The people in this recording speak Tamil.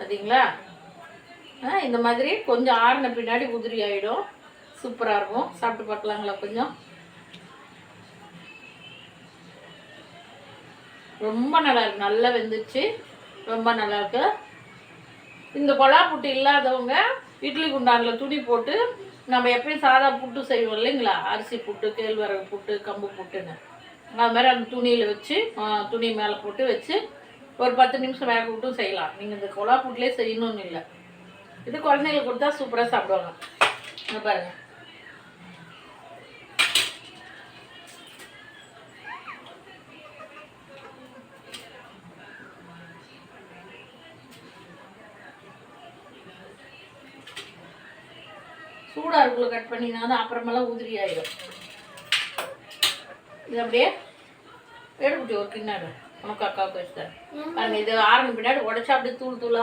பார்த்தீங்களா? இந்த மாதிரி கொஞ்சம் ஆறின பின்னாடி உதிரி ஆகிடும். சூப்பராக இருக்கும். சாப்பிட்டு பார்க்கலாங்களா? கொஞ்சம் ரொம்ப நல்லா இருக்கு. நல்லா வெந்துச்சு. ரொம்ப நல்லா இருக்கு. இந்த கொழா புட்டு இல்லாதவங்க இட்லி குண்டானில் துணி போட்டு நம்ம எப்பயும் சாதா புட்டு செய்வோம் இல்லைங்களா? அரிசி புட்டு, கேழ்வரகு புட்டு, கம்பு புட்டுன்னு அது மாதிரி அந்த துணியில் வச்சு துணி மேலே போட்டு வச்சு ஒரு 10 நிமிஷம் வேக விட்டும் செய்யலாம். நீங்கள் இந்த கொழா புட்டுலேயே செய்யணும்னு இல்லை. இது குழந்தைங்களுக்கு கொடுத்தா சூப்பராக சாப்பிடுவாங்க. பாருங்கள், சூடாக இருக்குள்ள கட் பண்ணினா தான் அப்புறமெல்லாம் உதிரி ஆகிடும். இது அப்படியே எடுத்துட்டு ஒரு கிண்ணாடு உனக்கு அக்காவுக்கு வச்சுட்டேன். இது ஆரம்பி பின்னாடி உடச்சா அப்படியே தூள் தூளாக